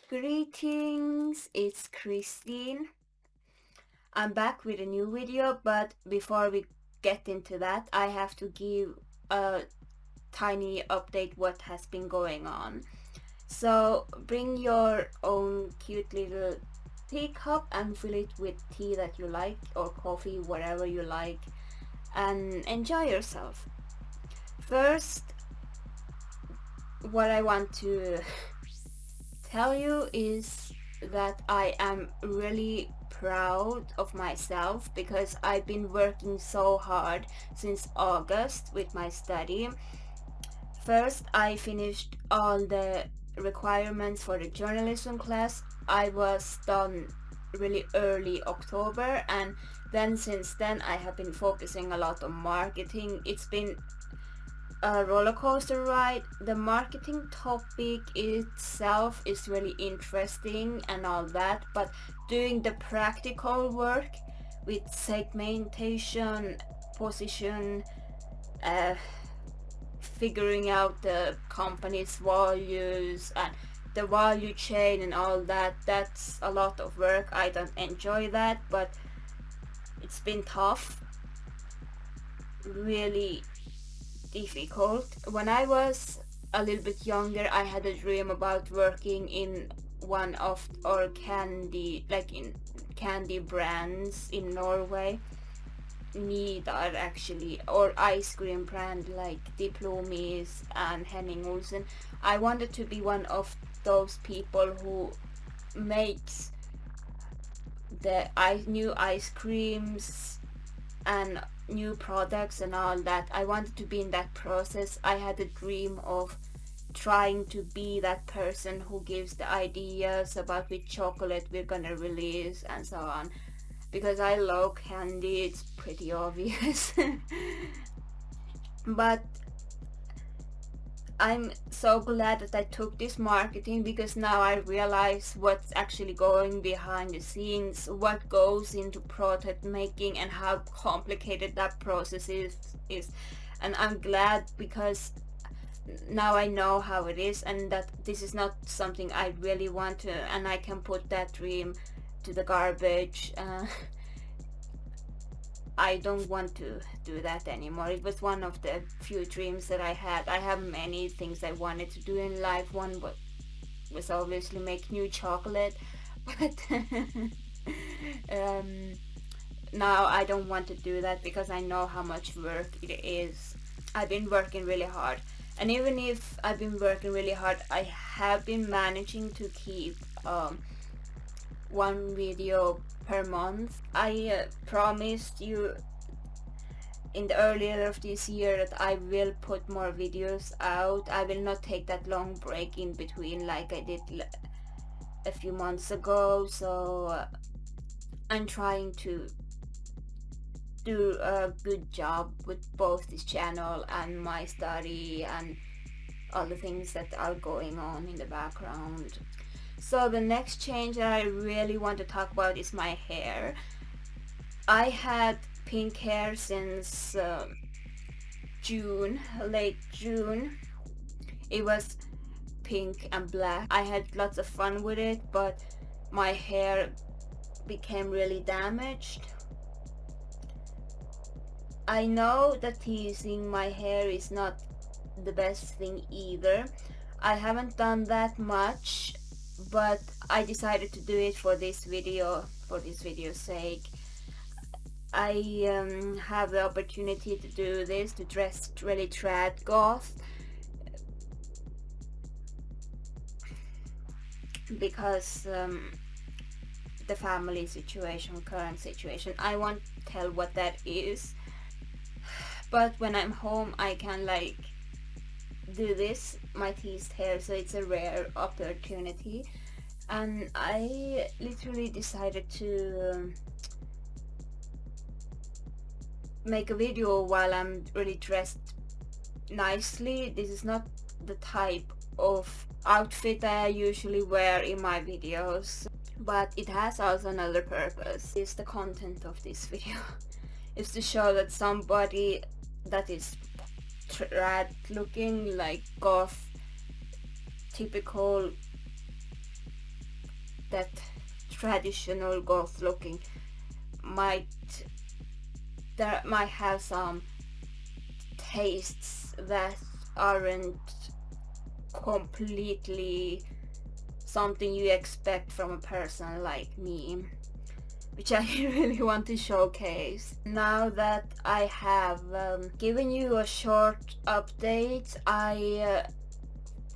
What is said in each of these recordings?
Greetings, it's Christine. I'm back with a new video, but before we get into that, I have to give a tiny update what has been going on. So bring your own cute little teacup and fill it with tea that you like or coffee, whatever you like, and enjoy yourself. First, what I want to tell you is that I am really proud of myself because I've been working so hard since August with my study. First, I finished all the requirements for the journalism class. I was done really early October, and then since then I have been focusing a lot on marketing. It's been a roller coaster ride. The marketing topic itself is really interesting and all that, but doing the practical work with segmentation, position, uh, figuring out the company's values and the value chain and all that, that's a lot of work. I don't enjoy that, but it's been tough, really difficult. When I was a little bit younger, I had a dream about working in one of our candy brands in Norway. Nidar actually, or ice cream brand like Diplomis and Henning Olsen. I wanted to be one of those people who makes the new ice creams and new products and all that. I wanted to be in that process. I had a dream of trying to be that person who gives the ideas about which chocolate we're gonna release and so on, because I love candy. It's pretty obvious. But I'm so glad that I took this marketing, because now I realize what's actually going behind the scenes, what goes into product making and how complicated that process is. And I'm glad because now I know how it is, and that this is not something I really want to, and I can put that dream to the garbage. I don't want to do that anymore. It was one of the few dreams that I had. I have many things I wanted to do in life. One was obviously make new chocolate, but now I don't want to do that because I know how much work it is. I've been working really hard, and even if I've been working really hard, I have been managing to keep one video per month. I promised you in the earlier of this year that I will put more videos out. I will not take that long break in between like I did a few months ago, so I'm trying to do a good job with both this channel and my study and all the things that are going on in the background. So the next change that I really want to talk about is my hair. I had pink hair since late June. It was pink and black. I had lots of fun with it, but my hair became really damaged. I know that teasing my hair is not the best thing either. I haven't done that much, but I decided to do it for this video's sake. I have the opportunity to do this, to dress really trad goth, because the family situation, current situation. I won't tell what that is, but when I'm home I can like do this, my teased hair, so it's a rare opportunity. And I literally decided to make a video while I'm really dressed nicely. This is not the type of outfit that I usually wear in my videos, but it has also another purpose. It's the content of this video. It's to show that somebody that is trad looking, like goth, typical that traditional goth looking might have some tastes that aren't completely something you expect from a person like me, which I really want to showcase. Now that I have given you a short update, I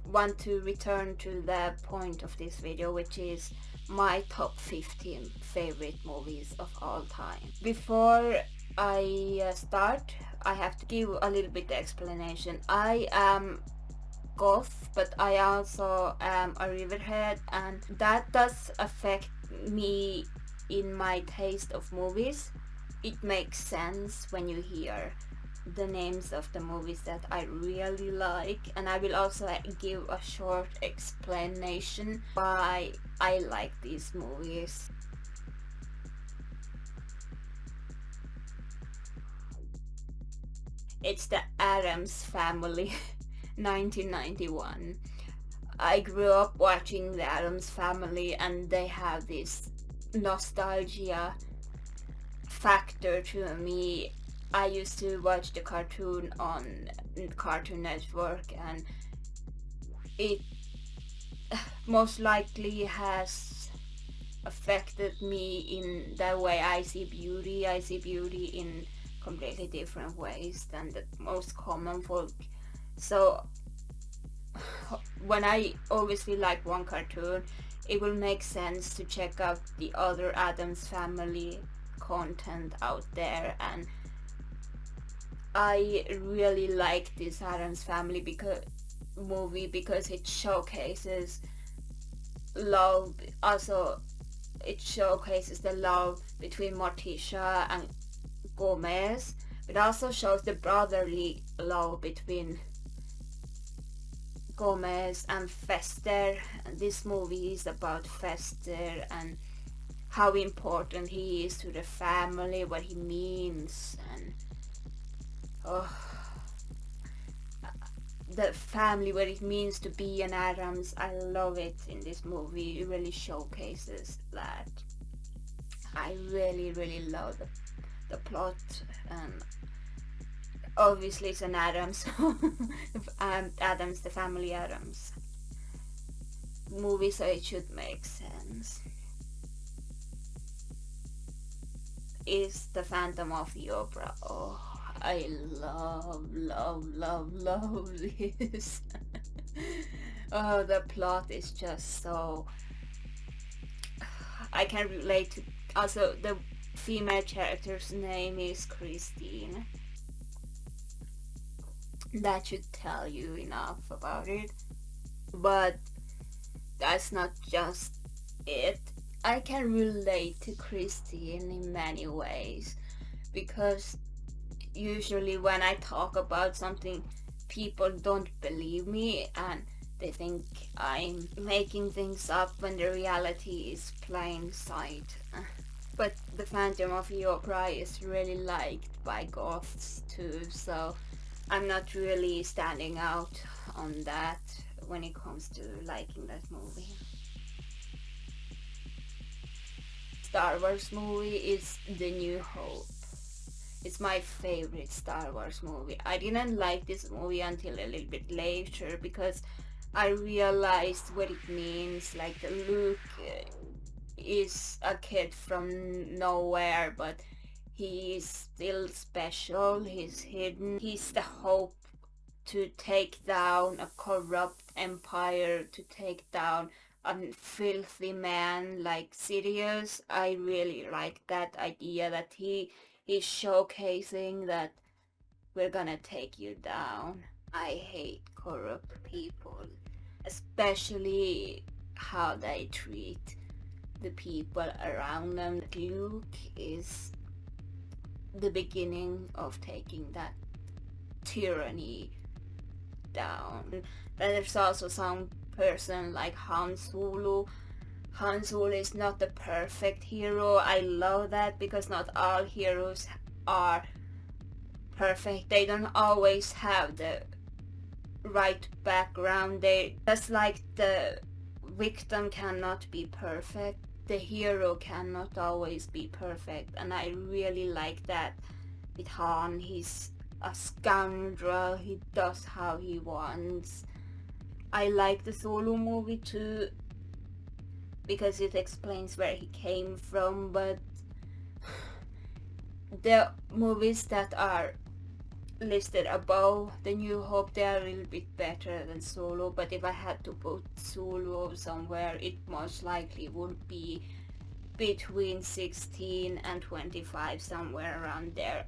want to return to the point of this video, which is my top 15 favorite movies of all time. Before I start, I have to give a little bit of explanation. I am goth, but I also am a riverhead, and that does affect me in my taste of movies. It makes sense when you hear the names of the movies that I really like, and I will also give a short explanation why I like these movies. It's the Addams Family. 1991. I grew up watching the Addams Family, and they have this nostalgia factor to me. I used to watch the cartoon on Cartoon Network, and it most likely has affected me in the way I see beauty. I see beauty in completely different ways than the most common folk. So when I obviously like one cartoon, it will make sense to check out the other Addams Family content out there, and I really like this Addams Family movie because it showcases love. Also, it showcases the love between Morticia and Gomez. It also shows the brotherly love between Gomez and Fester. This movie is about Fester and how important he is to the family, what he means, and the family, what it means to be an Addams. I love it in this movie. It really showcases that. I really love the plot, and obviously it's an Addams Addams, the family Addams movie, so it should make sense. Is the Phantom of the Opera. Oh, I love this. Oh, the plot is just so... I can relate to... Also, the female character's name is Christine. That should tell you enough about it. But that's not just it. I can relate to Christine in many ways, because usually when I talk about something, people don't believe me and they think I'm making things up when the reality is plain sight. But the Phantom of the Opera is really liked by goths too, so I'm not really standing out on that when it comes to liking that movie. Star Wars movie is The New Hope. It's my favorite Star Wars movie. I didn't like this movie until a little bit later, because I realized what it means. Like, Luke is a kid from nowhere, but he is still special. He's hidden. He's the hope to take down a corrupt empire, to take down a filthy man like Sidious. I really like that idea that he's showcasing that we're gonna take you down. I hate corrupt people, especially how they treat the people around them. Luke is the beginning of taking that tyranny down. But there's also some person like Han Solo. Han Solo is not the perfect hero. I love that, because not all heroes are perfect. They don't always have the right background. They just like the victim cannot be perfect, the hero cannot always be perfect, and I really like that with Han. He's a scoundrel, he does how he wants. I like the Solo movie too because it explains where he came from, but the movies that are listed above the New Hope, they are a little bit better than Solo, but if I had to put Solo somewhere, it most likely would be between 16 and 25, somewhere around there.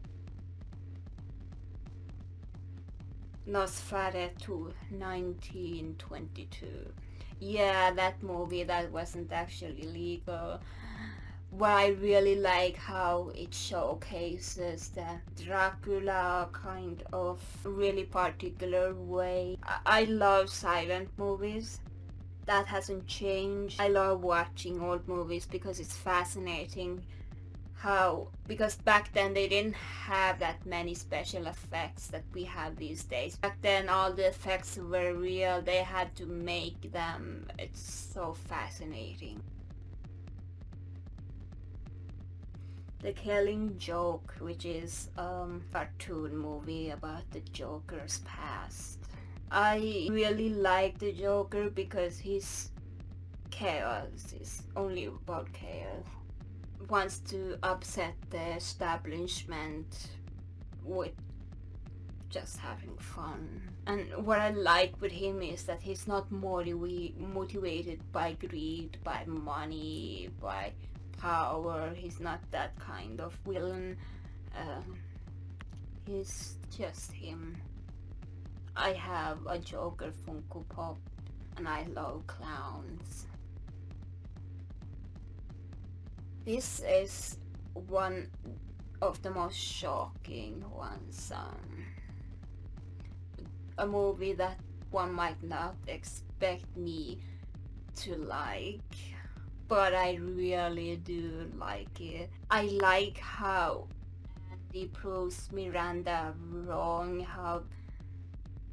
Nosferatu 1922. Yeah, that movie that wasn't actually legal. But I really like how it showcases the Dracula kind of really particular way. I love silent movies. That hasn't changed. I love watching old movies because it's fascinating how, because back then they didn't have that many special effects that we have these days. Back then all the effects were real, they had to make them. It's so fascinating. The Killing Joke, which is a cartoon movie about the Joker's past. I really like the Joker because his chaos is only about chaos. Wants to upset the establishment with just having fun. And what I like with him is that he's not motivated by greed, by money, by power. He's not that kind of villain. He's just him. I have a Joker Funko Pop and I love clowns. This is one of the most shocking ones. A movie that one might not expect me to like, but I really do like it. I like how Andy proves Miranda wrong, how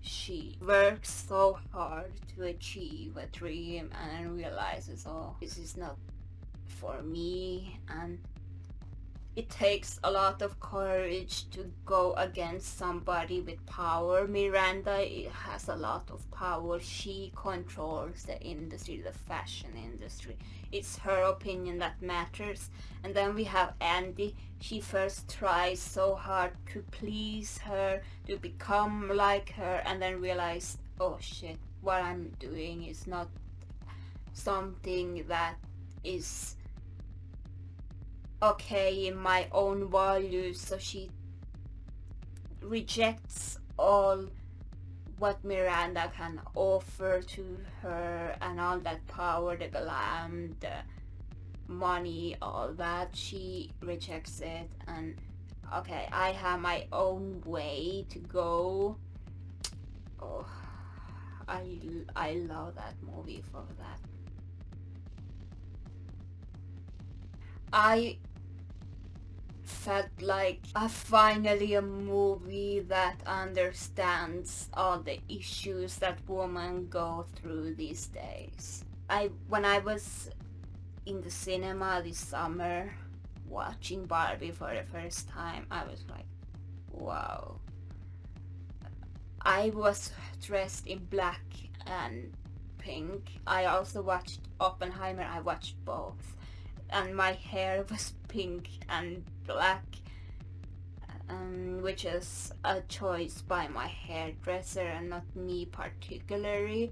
she works so hard to achieve a dream and then realizes, oh, this is not for me, and it takes a lot of courage to go against somebody with power. Miranda has a lot of power. She controls the industry, the fashion industry. It's her opinion that matters. And then we have Andy. She first tries so hard to please her, to become like her, and then realize, oh shit, what I'm doing is not something that is okay in my own values. So she rejects all what Miranda can offer to her, and all that power, the glam, the money, all that. She rejects it, and okay, I have my own way to go. Oh, I love that movie for that. I felt like finally a movie that understands all the issues that women go through these days. When I was in the cinema this summer watching Barbie for the first time, I was like, wow. I was dressed in black and pink. I also watched Oppenheimer. I watched both, and my hair was pink and black, which is a choice by my hairdresser and not me particularly.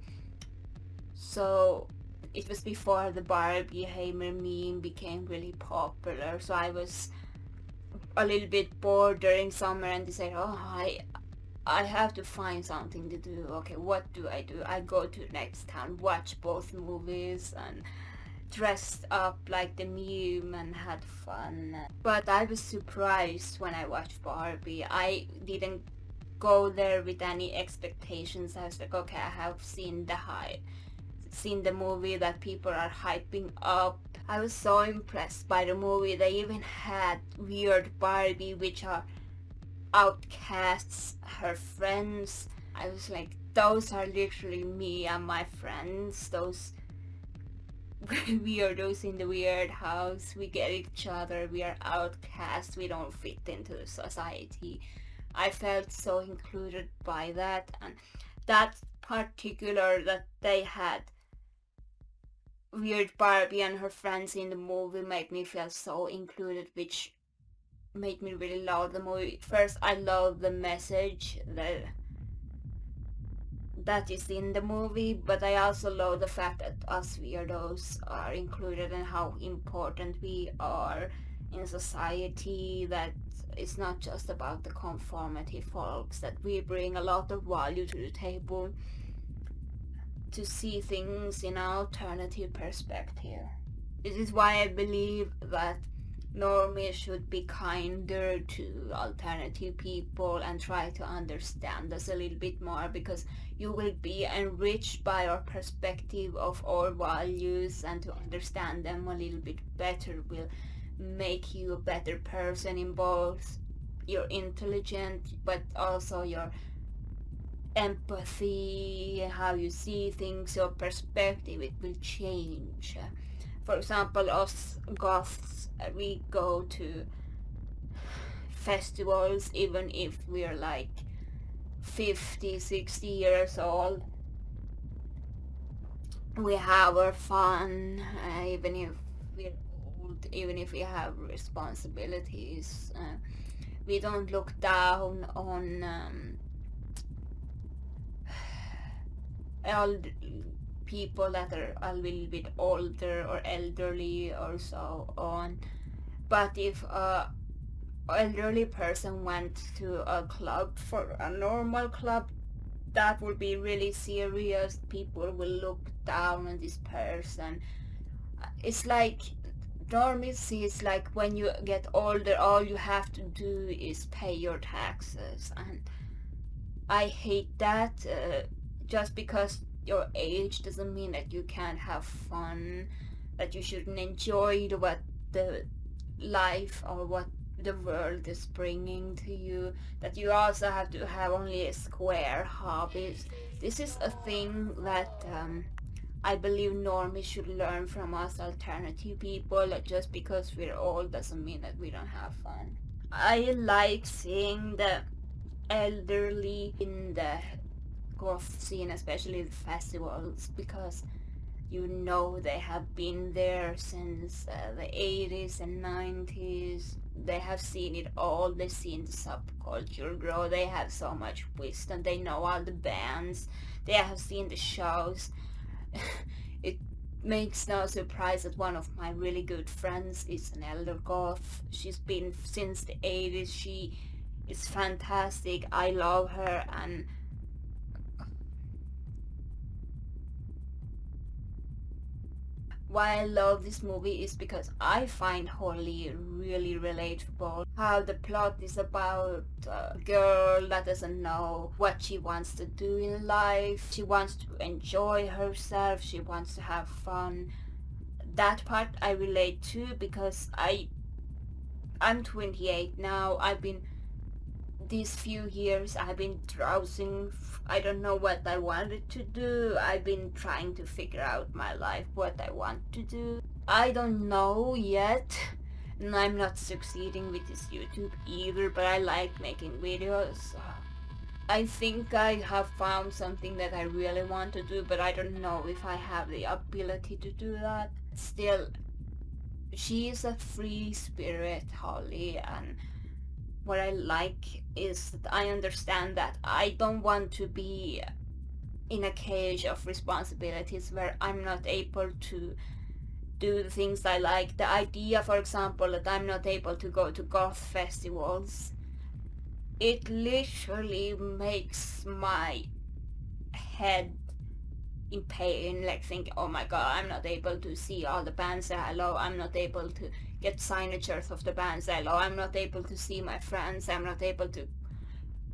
So it was before the Barbie Hamer meme became really popular, so I was a little bit bored during summer and decided, oh, I have to find something to do. Okay, what do? I go to the next town, watch both movies, and dressed up like the meme and had fun. But I was surprised when I watched Barbie. I didn't go there with any expectations. I was like, okay, I have seen the movie that people are hyping up. I was so impressed by the movie. They even had weird Barbie, which are outcasts, her friends. I was like, those are literally me and my friends. Those weirdos in the weird house. We get each other. We are outcasts. We don't fit into the society. I felt so included by that, and that particular that they had weird Barbie and her friends in the movie made me feel so included, which made me really love the movie. First, I love the message that is in the movie, but I also love the fact that us weirdos are included and how important we are in society, that it's not just about the conformity folks, that we bring a lot of value to the table to see things in an alternative perspective. This is why I believe that normies should be kinder to alternative people and try to understand us a little bit more, because you will be enriched by our perspective of our values, and to understand them a little bit better will make you a better person in both your intelligence but also your empathy, how you see things, your perspective, it will change. For example, us goths, we go to festivals even if we're like 50, 60 years old. We have our fun, even if we're old, even if we have responsibilities. We don't look down on old people that are a little bit older or elderly or so on. But if a elderly person went to a club, for a normal club, that would be really serious. People will look down on this person. It's like normacy is like when you get older, all you have to do is pay your taxes, and I hate that. Just because your age doesn't mean that you can't have fun, that you shouldn't enjoy what the life or what the world is bringing to you, that you also have to have only square hobbies. This is a thing that I believe normies should learn from us alternative people, that just because we're old doesn't mean that we don't have fun. I like seeing the elderly in the goth scene, especially the festivals, because you know they have been there since the 80s and 90s. They have seen it all. They've seen the subculture grow. They have so much wisdom. They know all the bands. They have seen the shows. It makes no surprise that one of my really good friends is an elder goth. She's been since the 80s. She is fantastic. I love her, and why I love this movie is because I find Holly really relatable. How the plot is about a girl that doesn't know what she wants to do in life. She wants to enjoy herself. She wants to have fun. That part I relate to because I'm 28 now. I've been these few years I've been drowsing. I don't know what I wanted to do. I've been trying to figure out my life, what I want to do. I don't know yet, and I'm not succeeding with this YouTube either, but I like making videos. I think I have found something that I really want to do, but I don't know if I have the ability to do that. Still, she is a free spirit, Holly, and what I like is that I understand that I don't want to be in a cage of responsibilities where I'm not able to do the things I like. The idea, for example, that I'm not able to go to goth festivals, it literally makes my head in pain, like think, oh my god, I'm not able to see all the bands that I love, I'm not able to get signatures of the bands I love, I'm not able to see my friends, I'm not able to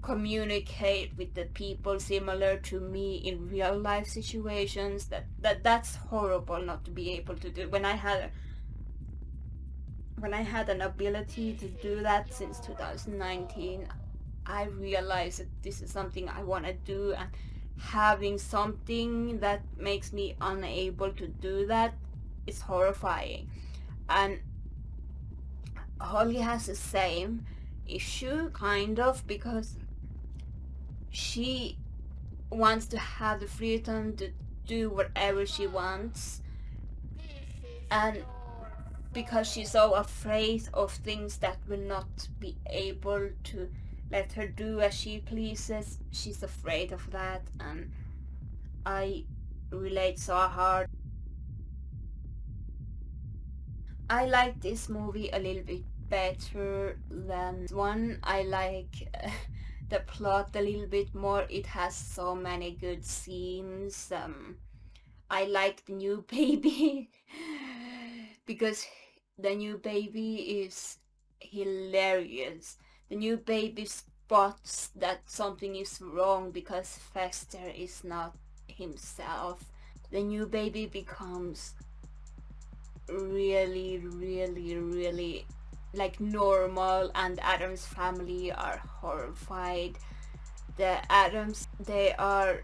communicate with the people similar to me in real life situations. That's horrible not to be able to do. When I had an ability to do that since 2019, I realized that this is something I want to do, and having something that makes me unable to do that it's horrifying. And Holly has the same issue, kind of, because she wants to have the freedom to do whatever she wants, and because she's so afraid of things that will not be able to let her do as she pleases, she's afraid of that, and I relate so hard. I like this movie a little bit better than one. I like the plot a little bit more. It has so many good scenes. I like the new baby because the new baby is hilarious. The new baby spots that something is wrong because Fester is not himself. The new baby becomes really like normal, and Adam's family are horrified. The Adams, they are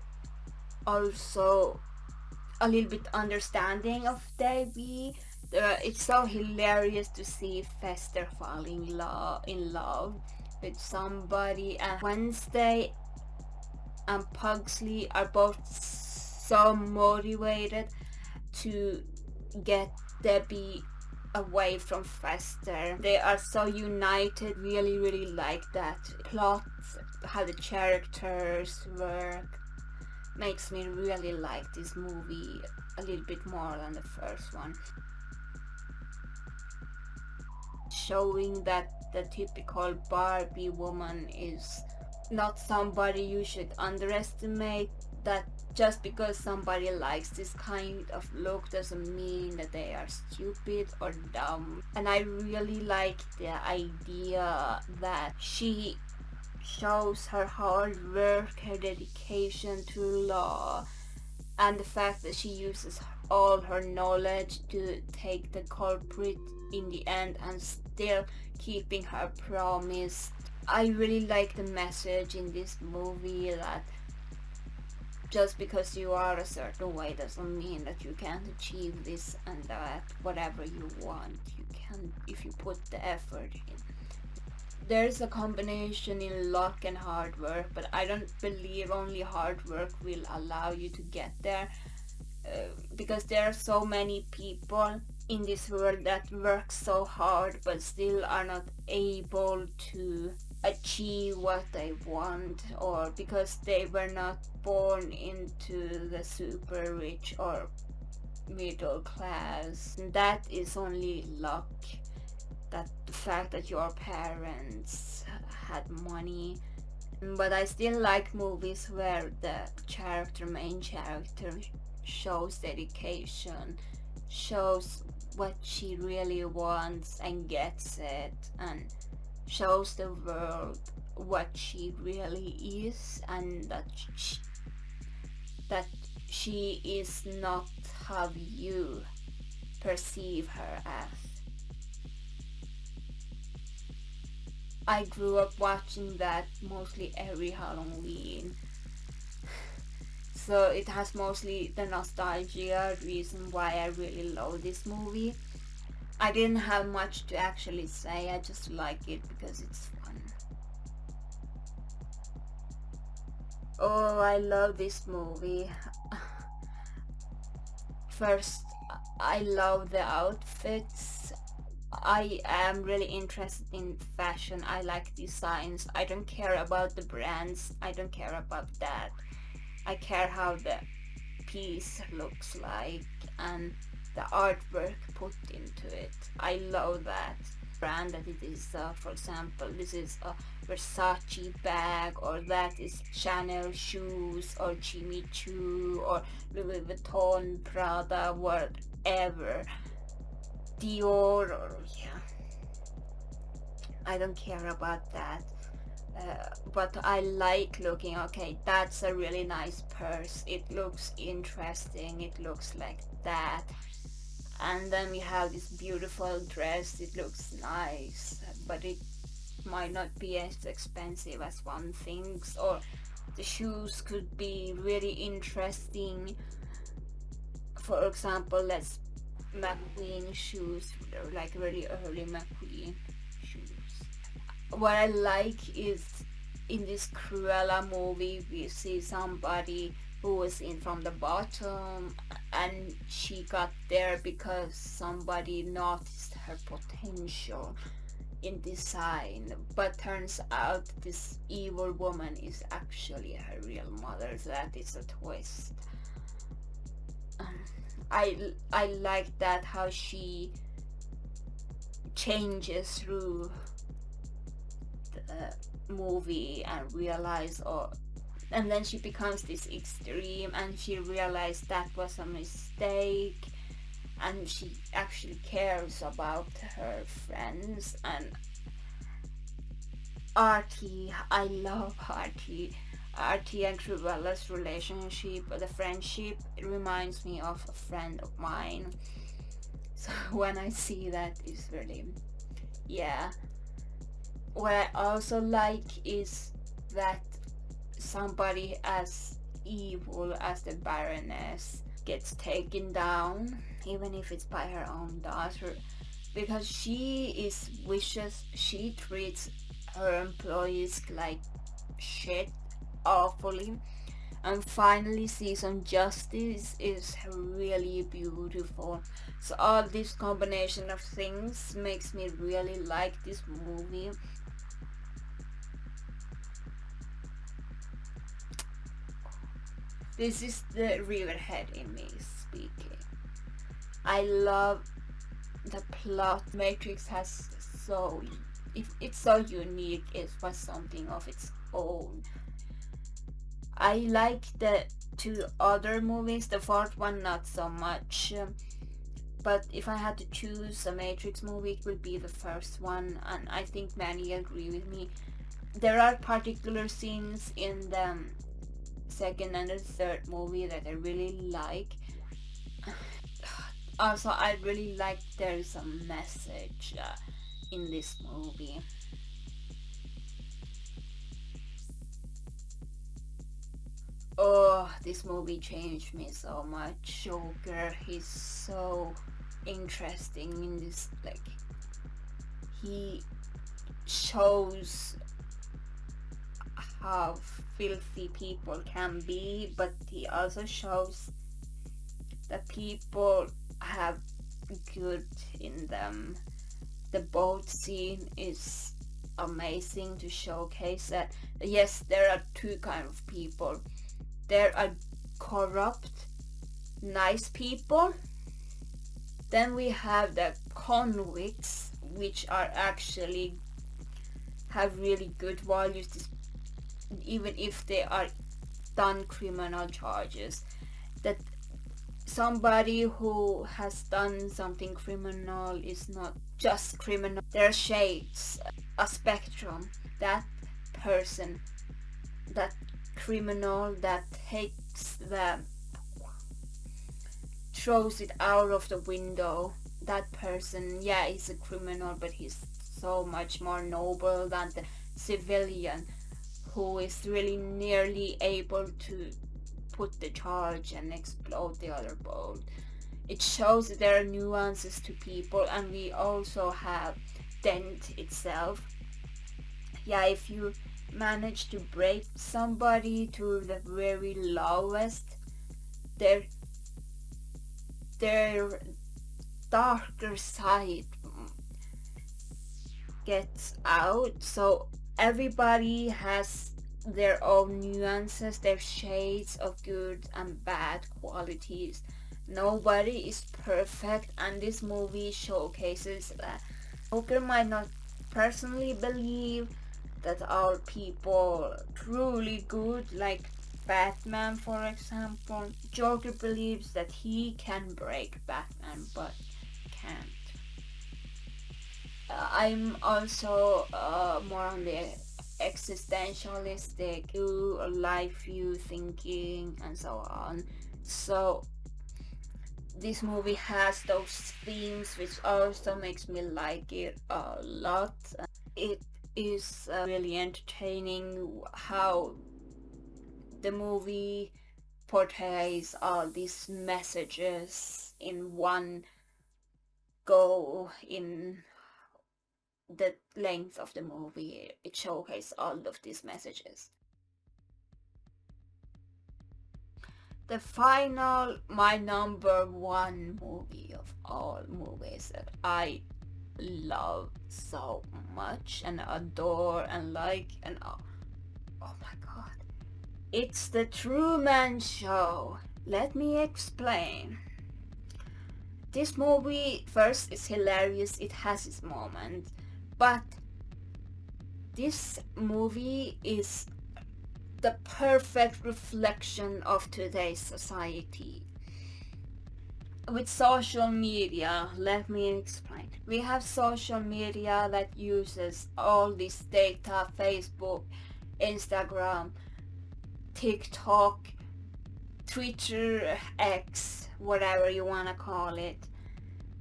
also a little bit understanding of Debbie. It's so hilarious to see Fester falling in love with somebody, and Wednesday and Pugsley are both so motivated to get Debbie away from Fester. They are so united, really like that plot, how the characters work. Makes me really like this movie a little bit more than the first one. Showing that the typical Barbie woman is not somebody you should underestimate, that just because somebody likes this kind of look doesn't mean that they are stupid or dumb. And I really like the idea that she shows her hard work, her dedication to law, and the fact that she uses all her knowledge to take the culprit in the end and still keeping her promise. I really like the message in this movie that just because you are a certain way doesn't mean that you can't achieve this and that. Whatever you want, you can if you put the effort in. There's a combination in luck and hard work, but I don't believe only hard work will allow you to get there, because there are so many people in this world that work so hard but still are not able to achieve what they want, or because they were not born into the super rich or middle class. And that is only luck, that the fact that your parents had money. But I still like movies where the main character shows dedication, shows what she really wants and gets it, and shows the world what she really is, and that she is not how you perceive her as. I grew up watching that mostly every Halloween, so it has mostly the nostalgia reason why I really love this movie. I didn't have much to actually say, I just like it because it's fun. Oh, I love this movie. First, I love the outfits. I am really interested in fashion. I like designs. I don't care about the brands. I don't care about that. I care how the piece looks like and the artwork put into it. I love that brand that it is. For example, this is a Versace bag, or that is Chanel shoes, or Jimmy Choo, or Louis Vuitton, Prada, whatever, Dior, or yeah. I don't care about that. But I like looking, okay, that's a really nice purse, it looks interesting, it looks like that. And then we have this beautiful dress, it looks nice, but it might not be as expensive as one thinks. Or the shoes could be really interesting. For example, let's McQueen shoes, like really early McQueen shoes. What I like is in this Cruella movie, we see somebody who was in from the bottom and she got there because somebody noticed her potential in design, but turns out this evil woman is actually her real mother. So that is a twist. Um, I like that how she changes through the movie and realize, or and then she becomes this extreme and she realized that was a mistake, and she actually cares about her friends. And Artie, I love Artie and Cruella's relationship, the friendship, it reminds me of a friend of mine. So when I see that, it's really, yeah. What I also like is that somebody as evil as the Baroness gets taken down, even if it's by her own daughter, because she is vicious. She treats her employees like shit awfully, and finally see some justice is really beautiful. So all this combination of things makes me really like this movie. This is the riverhead in me speaking. I love the plot. Matrix has so, if it's so unique, it was something of its own. I like the two other movies, the fourth one not so much. But if I had to choose a Matrix movie, it would be the first one, and I think many agree with me. There are particular scenes in the second and the third movie that I really like. Also, I really like there's a message in this movie. Oh, this movie changed me so much. Joker, he's so interesting in this. Like, he shows how filthy people can be, but he also shows that people have good in them. The boat scene is amazing to showcase that yes, there are two kind of people. There are corrupt, nice people. Then we have the convicts, which are actually have really good values, even if they are done criminal charges. That somebody who has done something criminal is not just criminal. There are shades, a spectrum. That person, that criminal that takes the, throws it out of the window, that person, yeah, he's a criminal, but he's so much more noble than the civilian who is really nearly able to put the charge and explode the other boat. It shows that there are nuances to people, and we also have Dent itself. Yeah, if you manage to break somebody to the very lowest, their their darker side gets out. So everybody has their own nuances, their shades of good and bad qualities. Nobody is perfect, and this movie showcases that. Joker might not personally believe that our people truly good, like Batman, for example. Joker believes that he can break Batman, but can't. I'm also more on the existentialistic view, life view thinking, and so on. So this movie has those themes, which also makes me like it a lot. It is really entertaining how the movie portrays all these messages in one go in the length of the movie. It showcases all of these messages. The final, my number one movie of all movies that I love so much and adore and like, and oh my god, it's The Truman Show. Let me explain. This movie first is hilarious, it has its moments, but this movie is the perfect reflection of today's society. With social media, let me explain. We have social media that uses all this data: Facebook, Instagram, TikTok, Twitter, X, whatever you want to call it,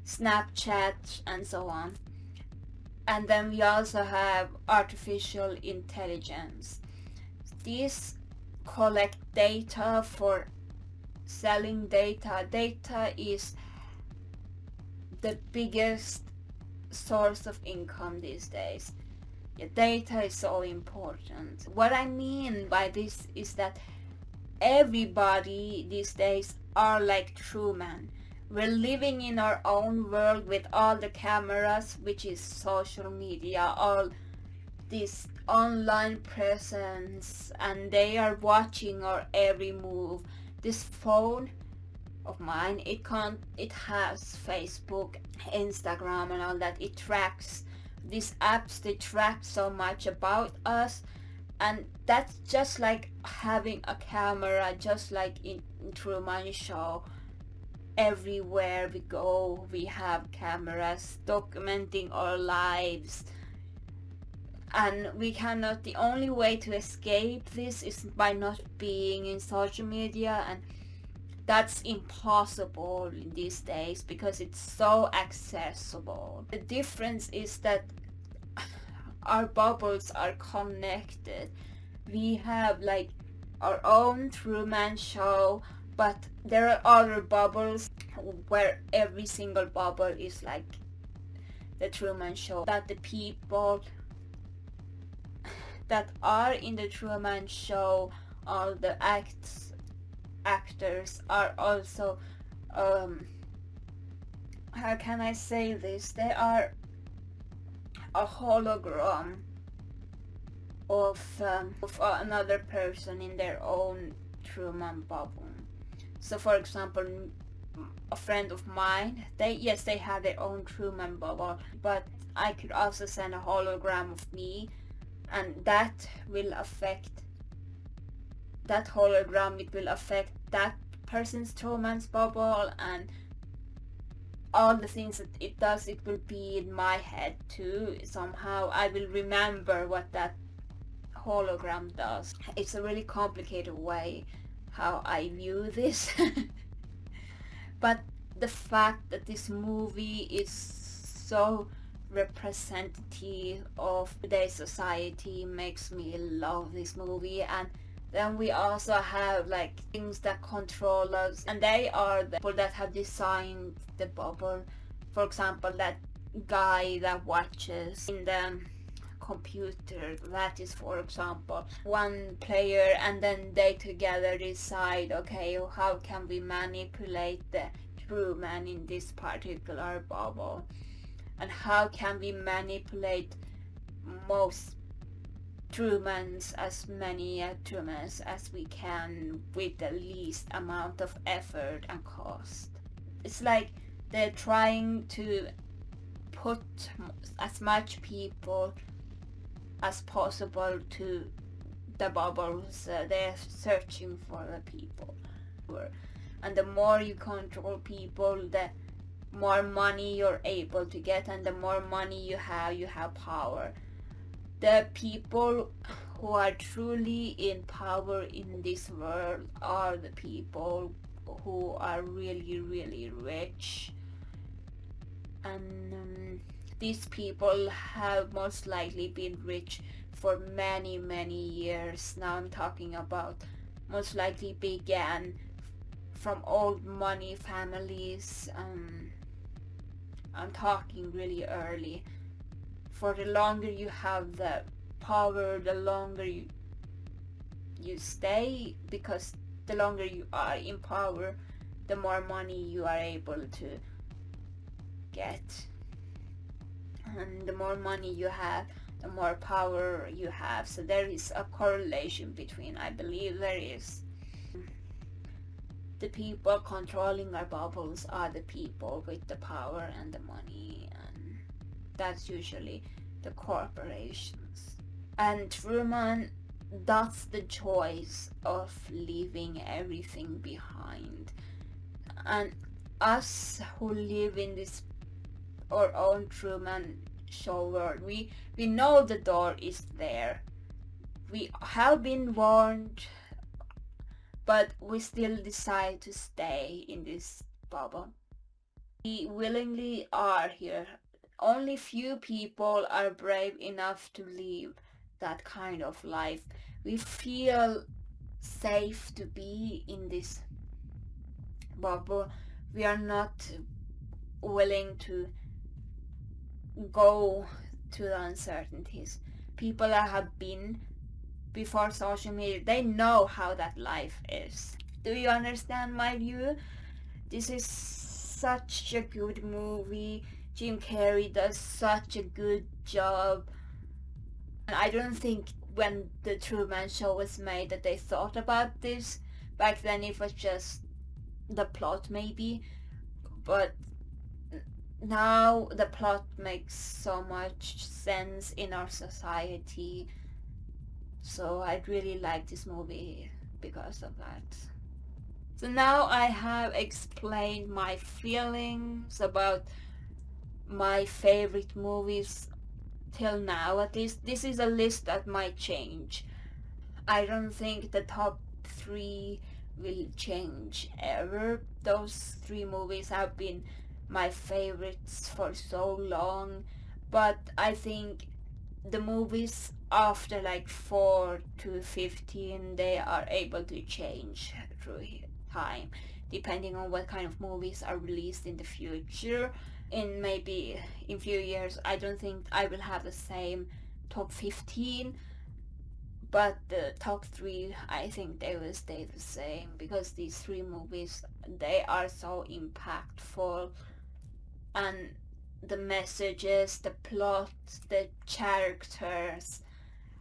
Snapchat, and so on. And then we also have artificial intelligence. These collect data for selling data. Data is the biggest source of income these days. Data is so important. What I mean by this is that everybody these days are like Truman. We're living in our own world with all the cameras, which is social media, all this online presence, and they are watching our every move. This phone of mine, it has Facebook, Instagram, and all that. It tracks these apps. They track so much about us, and that's just like having a camera, just like in Truman Show. Everywhere we go, we have cameras documenting our lives, and we cannot. The only way to escape this is by not being in social media, and that's impossible in these days because it's so accessible. The difference is that our bubbles are connected. We have like our own Truman Show, but there are other bubbles where every single bubble is like the Truman Show. That the people that are in the Truman Show, all the actors are also, how can I say this? They are a hologram of another person in their own Truman bubble. So, for example, a friend of mine, they have their own Truman bubble, but I could also send a hologram of me, and that will affect that hologram. It will affect that person's Truman's bubble, and all the things that it does, it will be in my head too. Somehow I will remember what that hologram does. It's a really complicated way how I view this. But the fact that this movie is so representative of today's society makes me love this movie. And then we also have like things that control us, and they are the people that have designed the bubble. For example, that guy that watches in the computer, that is, for example, one player, and then they together decide, okay, how can we manipulate the Truman in this particular bubble, and how can we manipulate most Trumans, as many Trumans as we can, with the least amount of effort and cost. It's like they're trying to put as much people as possible to the bubbles. They're searching for the people, and the more you control people, the more money you're able to get, and the more money you have power. The people who are truly in power in this world are the people who are really, really rich, and these people have most likely been rich for many, many years. Now I'm talking about most likely began from old money families, I'm talking really early. For the longer you have the power, the longer you stay, because the longer you are in power, the more money you are able to get. And the more money you have, the more power you have. So there is a correlation between, I believe there is. The people controlling our bubbles are the people with the power and the money, and that's usually the corporations. And Truman, that's the choice of leaving everything behind. And us who live in this our own Truman Show world, we know the door is there. We have been warned, but we still decide to stay in this bubble. We willingly are here. Only few people are brave enough to live that kind of life. We feel safe to be in this bubble. We are not willing to go to the uncertainties. People that have been before social media, they know how that life is. Do you understand my view? This is such a good movie. Jim Carrey does such a good job. And I don't think when the Truman Show was made that they thought about this. Back then it was just the plot maybe. But now the plot makes so much sense in our society. So I really like this movie because of that. So now I have explained my feelings about my favorite movies till now. At least this is a list that might change. I don't think the top three will change ever. Those three movies have been my favorites for so long, but I think the movies after like 4 to 15, they are able to change through time, depending on what kind of movies are released in the future. In maybe in few years, I don't think I will have the same top 15, but the top 3, I think they will stay the same, because these 3 movies, they are so impactful, and the messages, the plot, the characters,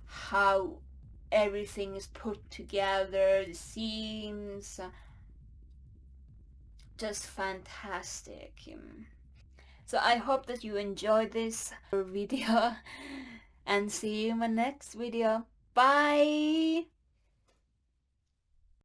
how everything is put together, the scenes, just fantastic. So I hope that you enjoyed this video and see you in my next video. Bye!